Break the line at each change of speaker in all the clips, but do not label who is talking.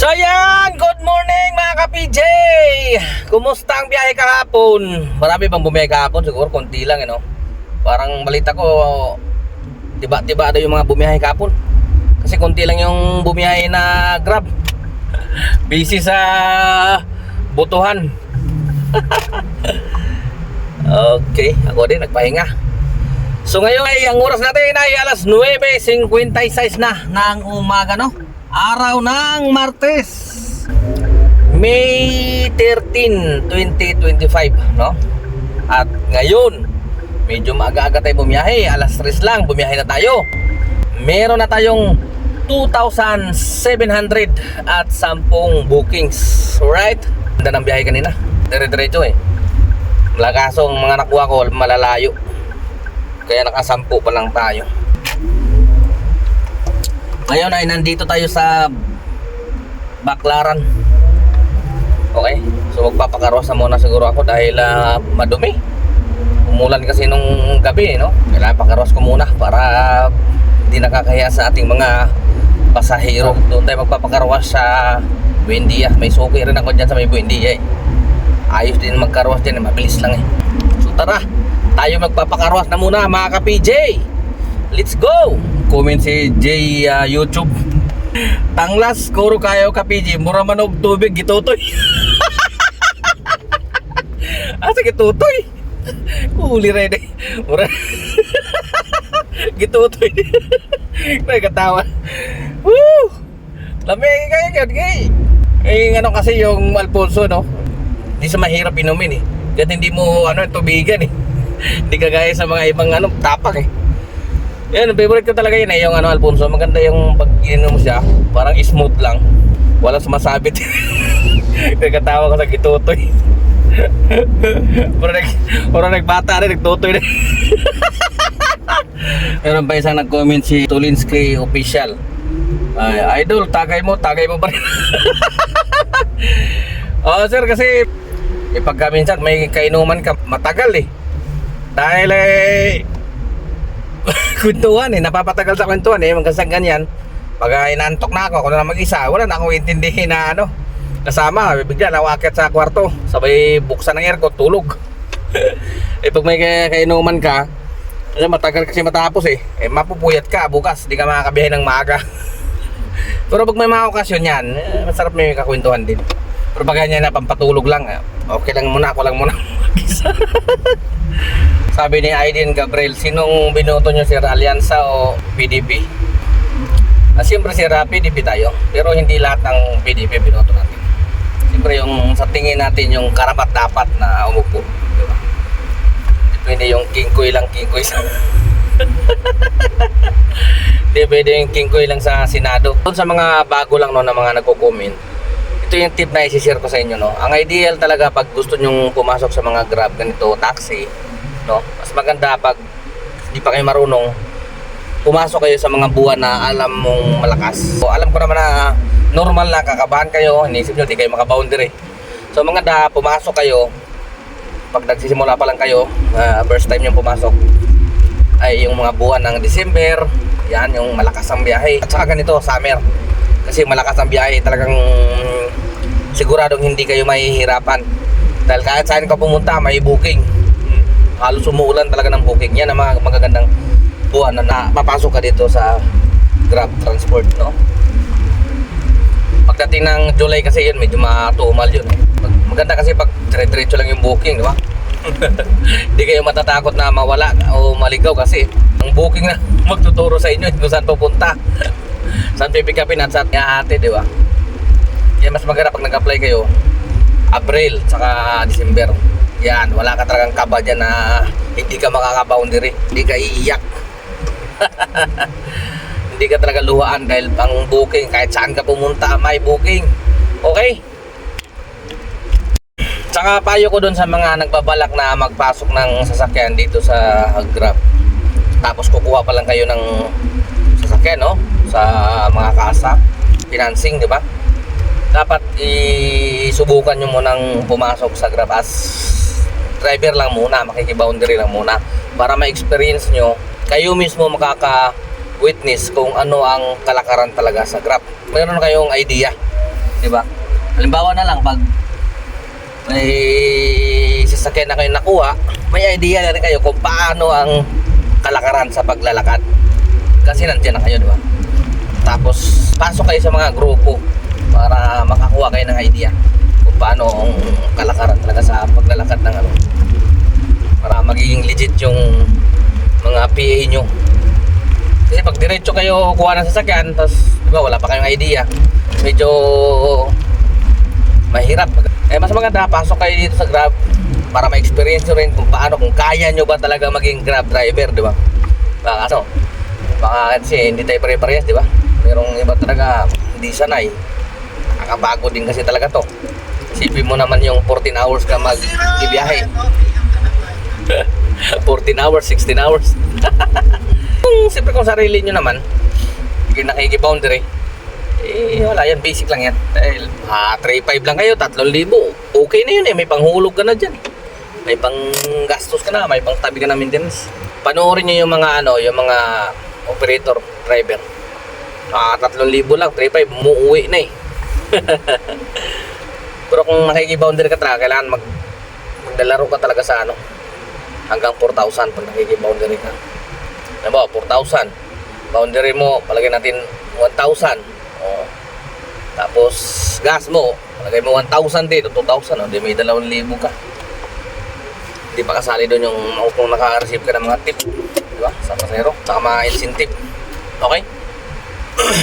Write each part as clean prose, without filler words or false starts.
So yan, good morning mga ka-PJ. Kumusta ang biyahe kahapon? Marami bang bumiyahe kahapon? Siguro konti lang, Parang balita ko, tiba-tiba daw yung mga bumiyahe kahapon. Kasi konti lang yung bumiyahe na Grab. Busy sa butuhan. Okay, ako din nagpahinga. So ngayon ay ang oras natin ay alas 9:56 na ng umaga, araw ng Martes, May 13, 2025, At ngayon, medyo maaga-aga tayo bumiyahe. Alas 3 lang, bumiyahe na tayo. Meron na tayong 2,700 at 10 bookings. Alright? Ganda ng biyahe kanina. Dire-diretso Malakasong mga nakuha ko, malalayo. Kaya nakasampu pa lang tayo. Ngayon ay nandito tayo sa Baclaran. Okay, so magpapakarwas na muna siguro ako dahil madumi. Umulan kasi nung gabi, Kailangan pakarwas ko muna para hindi nakakahiya sa ating mga pasahero. Doon tayo magpapakarwas sa Buendia. May suki rin ako dyan sa may Buendia Ayos din magkarwas din, mabilis lang So tara, tayo magpapakarwas na muna mga ka-PJ. Let's go! Comment si J YouTube. Tanglas, kuro kayo ka-PJ. Mura manog tubig, gitutoy. Sige tutoy. Huli rin Mura. Gitutoy. Nagkatawa. Woo! Lamig kayo gay. Kasi yung Alfonso, hindi sa mahirap inumin Kahit hindi mo tubigan Hindi kagaya sa mga ibang tapak Yan, favorite ko talaga yun yung Alfonso. Maganda yung pag ininom mo siya, parang smooth lang. Walang sumasabit. Nagkatawa ko sa gitutoy. Parang nagbata rin, nagtutoy rin. Meron pa isang nag-comment si Tulinski Official. Idol, tagay mo pa rin. Sir, kasi pagka minsan may kainuman ka, matagal Dahil kwentuhan napapatagal sa kwentuhan hanggang sa ganyan. Pag inantok na ako na mag-isa, wala na akong intindihin na kasama, bigla na akit sa kwarto, sabay buksan ng aircon, tulog. Pag may kainuman ka, matagal kasi matapos mapupuyat ka bukas, di ka makakabiyahe ng maaga. Pero pag may mga okasyon yan, masarap may kakwentuhan din. Pero pag ganyan na pampatulog lang, okay lang muna, ako lang muna mag-isa. Sabi ni Aiden Gabriel, sinong binoto nyo, Sir Alianza o PDP? Siyempre Sir, PDP tayo. Pero hindi lahat ng PDP binoto natin. Siyempre yung sa tingin natin yung karapat-dapat na umupo, diba? Depende yung kingkoy sa Hindi pwede yung kingkoy lang sa Senado. Doon sa mga bago lang na mga nagko-comment, ito yung tip na isi-share ko sa inyo. Ang ideal talaga pag gusto nyong pumasok sa mga Grab, ganito, taxi, mas maganda pag hindi pa kayo marunong, pumasok kayo sa mga buwan na alam mong malakas. So, alam ko naman na normal na kakabahan kayo, inisip nyo di kayo makaboundary. So maganda pumasok kayo pag nagsisimula pa lang kayo, first time yung pumasok ay yung mga buwan ng December. Yan yung malakas ang biyahe. At saka ganito, summer, kasi malakas ang biyahe, talagang siguradong hindi kayo mahihirapan dahil kahit saan ka pumunta may booking. Halos umuulan talaga ng booking. Yan ang mga magagandang buwan na mapasok ka dito sa Grab Transport, Pagdating ng July kasi yun, medyo matumal yun. Maganda kasi pag dire-diretso lang yung booking, di ba? Hindi kayo matatakot na mawala o maligaw kasi ang booking na magtuturo sa inyo kung saan pupunta, saan pipikapin at saan ihahati, di ba? Yan, mas maganda pag nag-apply kayo April saka December. Yan, wala ka talagang kaba dyan na hindi ka makaka-boundary, hindi ka iiyak. Hindi ka talaga luhaan dahil ang booking, kahit saan ka pumunta may booking. Okay? Tsaka payo ko dun sa mga nagbabalak na magpasok ng sasakyan dito sa Grab, tapos kukuha pa lang kayo ng sasakyan, sa mga kasa, financing, di ba? Dapat isubukan nyo munang pumasok sa Grab as driver lang muna, makikiboundary lang muna para ma-experience nyo, kayo mismo makaka-witness kung ano ang kalakaran talaga sa Grab. Mayroon kayong idea Di ba? Halimbawa na lang, pag may sasakyan na kayo nakuha, may idea na rin kayo kung paano ang kalakaran sa paglalakad. Kasi nandiyan na kayo, di ba? Tapos, pasok kayo sa mga grupo para makakuha kayo ng idea kung paano ang kalakaran talaga sa paglalakad ng ano. Para magiging legit yung mga PA nyo. Kasi pag diretso kayo kuha ng sasakyan, tapos di ba, wala pa kayong idea, medyo mahirap. Mas maganda, pasok kayo dito sa Grab para ma-experience nyo rin kung paano, kung kaya nyo ba talaga maging Grab driver, di ba? Baka kasi hindi tayo pare-parehas, di ba? Merong iba talaga hindi sanay. Nakakabago din kasi talaga to. Isipin mo naman yung 14 hours ka mag-ibiyahe. 14 hours, 16 hours. Siyempre kung sarili nyo naman, hindi nakikiboundary, wala yan, basic lang yan. Dahil 3.5 lang kayo, 3,000. Okay na yun may panghulog ka na dyan. May pang gastos ka na, may pang tabi ka na maintenance. Panoorin nyo yung mga yung mga operator, driver. 3,000 lang, 3.5, muuwi na Pero kung nakikiboundary ka talaga, kailangan magdalaro ka talaga sa hanggang 4,000 pag nakikiboundary ka. Diba, 4,000. Boundary mo, palagay natin 1,000. Tapos, gas mo, palagay mo 1,000 din, 2,000. Hindi, may 2,000 ka. Hindi pa kasali doon yung kung naka-receive ka ng mga tip. Diba? Sa pasero. Saka mga incentive. Okay?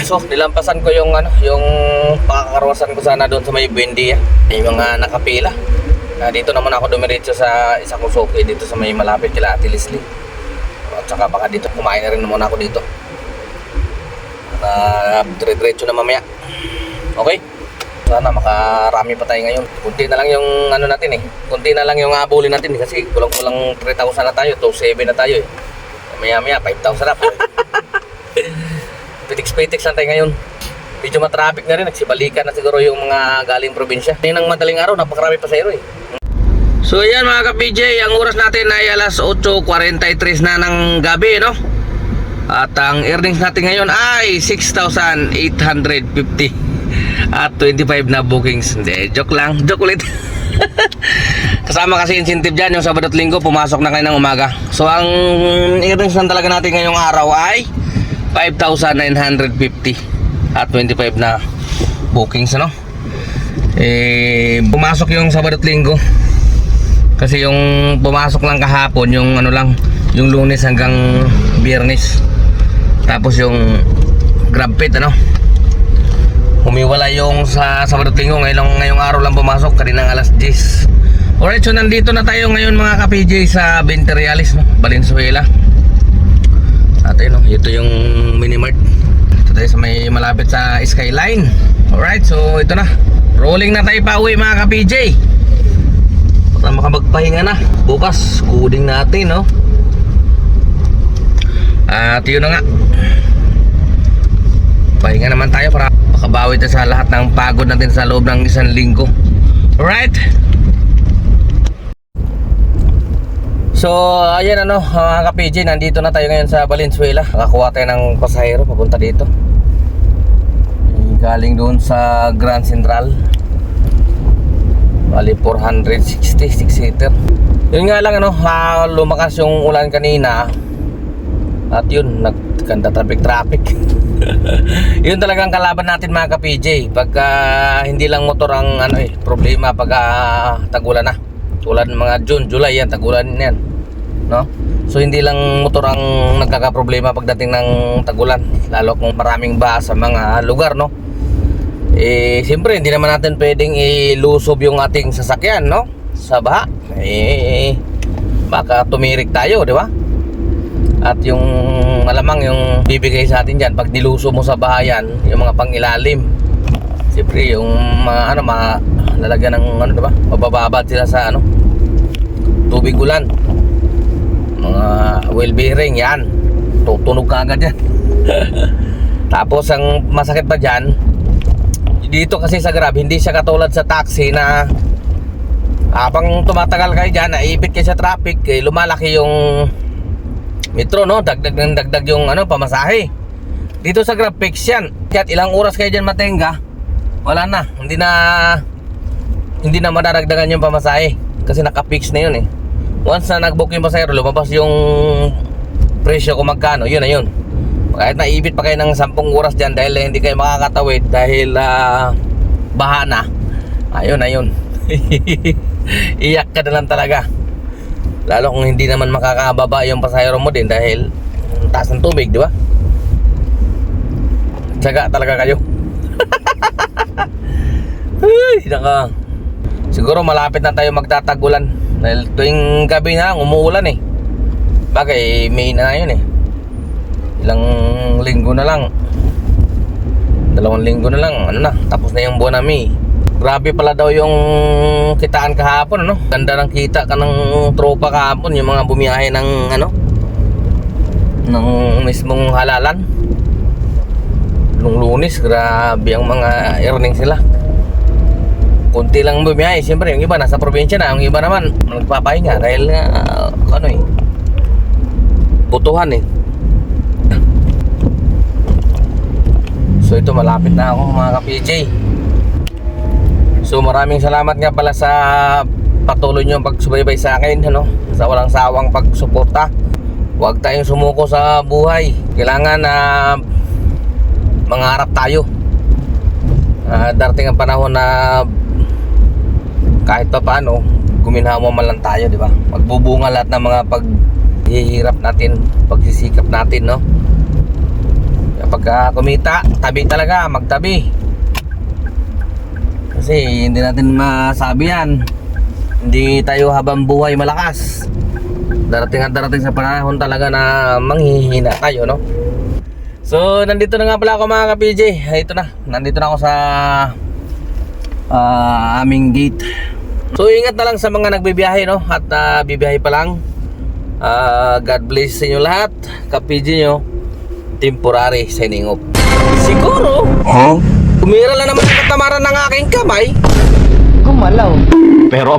So, nilampasan ko yung yung pakakarawasan ko sana doon sa may Buendia. May mga nakapila. Dito naman ako dumiretso sa isa kong soke dito sa may malapit kila Ate Leslie. At saka baka dito kumain na rin muna ako dito. Dire-diretso na mamaya. Okay? Sana makarami pa tayo ngayon. Kunti na lang yung natin Kunti na lang yung abulin natin kasi kulang-kulang 3,000 na tayo. 2,700 na tayo Maya-maya 5,000 na pa. Pitix-pitix lang tayo ngayon. Medyo matraffic na rin. Nagsibalikan na siguro yung mga galing probinsya. Ngayon ng madaling araw, napakarami pasahero So ayan mga ka-PJ, ang oras natin ay alas 8:43 na ng gabi, no? At ang earnings natin ngayon ay 6,850 at 25 na bookings. Hindi, joke lang, joke ulit. Kasama kasi incentive dyan, yung Sabado at Linggo pumasok na kayo ng umaga. So ang earnings na talaga natin ngayong araw ay 5,950 at 25 na bookings, ano? Pumasok yung Sabado at Linggo. Kasi yung pumasok lang kahapon, yung yung Lunes hanggang Biyernes. Tapos yung GrabPit, humiwala yung sa Sabado at Linggo. Ngayong araw lang pumasok, kaninang alas 10. Alright, so nandito na tayo ngayon mga ka-PJ sa 20 Reales, Valenzuela. At ito yung Minimart. Ito tayo sa may malapit sa Skyline. Alright, so ito na. Rolling na tayo pa uwi mga ka-PJ. Para makapagpahinga na. Bukas, coding natin, At yun na nga. Pahinga naman tayo para makabawi tayo sa lahat ng pagod natin sa loob ng 1 linggo. Alright? So, ayan mga ka-PJ, nandito na tayo ngayon sa Valenzuela. Nakakuha tayo ng pasahero papunta dito. Galing doon sa Grand Central. Bali 466 seater. Yun nga lang lumakas yung ulan kanina. At yun, nagkanda traffic. Yun talagang kalaban natin mga ka-PJ. Pagka hindi lang motor ang problema pagka tagulan na. Tulad ng mga June, July yan, tagulan yan, So hindi lang motor ang nagkakaproblema pagdating ng tagulan, lalo kung maraming baha sa mga lugar, siyempre hindi naman natin pwedeng ilusob yung ating sasakyan, sa baha. Baka tumirik tayo, di ba? At yung malamang yung bibigay sa atin dyan, pag niluso mo sa bahayan, yung mga pangilalim, siyempre yung mga lalagyan ng diba? Mabababad sila sa tubig ulan. Mga wheel bearing yan. Tutunog ka agad yan. Tapos ang masakit pa dyan, dito kasi sa Grab, hindi siya katulad sa taxi na habang tumatagal kayo dyan, naipit kayo sa traffic, lumalaki yung metro, dagdag yung pamasahe. Dito sa Grab, fix yan. Kahit ilang oras kayo dyan matenga, wala na. Hindi na madadagdagan yung pamasahe kasi naka-fix na yun eh. Once na nag-book yung pasahero, lumabas yung presyo kung magkano, yun na yun. Kahit naibit pa kayo ng 10 oras dyan dahil hindi kayo makakatawid dahil baha na, ayun na yun. Iyak ka na lang talaga. Lalo kung hindi naman makakababa yung pasahero mo din dahil taas ng tubig, di ba? Tsaga talaga kayo. Ay, naka. Siguro malapit na tayo magtatagulan dahil tuwing gabi na lang umuulan eh. Bagay, May na yun eh. Ilang linggo na lang, 2 linggo na lang, ano na, tapos na yung buwan na May. Grabe pala daw yung kitaan kahapon, ano? Ganda ng kita ka ng tropa kahapon, yung mga bumiyahe ng ano, ng mismong halalan. Nung Lunes, grabe ang mga earnings sila. Kunti lang bumiyahe, siyempre yung iba nasa probinsya na, yung iba naman nagpapahinga dahil ano eh, butuhan eh. So ito, malapit na ako mga ka-PJ. So maraming salamat nga pala sa patuloy nyo pagsubaybay sa akin, ano? Sa walang sawang pagsuporta. Huwag tayong sumuko sa buhay. Kailangan na mangarap tayo. Darating ang panahon na kahit pa paano guminhawa man lang tayo, di ba? Magbubunga lahat ng mga paghihirap natin, pagsisikap natin, no? Kapag kumita, tabi talaga, magtabi. Kasi hindi natin masabi yan. Hindi tayo habang buhay malakas. Darating at darating sa panahon talaga na manghihina tayo, no? So, nandito na nga pala ako mga ka-PJ. Ito na, nandito na ako sa aming gate. So, ingat na lang sa mga nagbibiyahe, no? At bibiyahe pa lang. God bless sa inyo lahat. Ka-PJ nyo, temporary signing off. Siguro, Kumira lang naman ang katamaran ng aking kamay.
Gumalaw.
Pero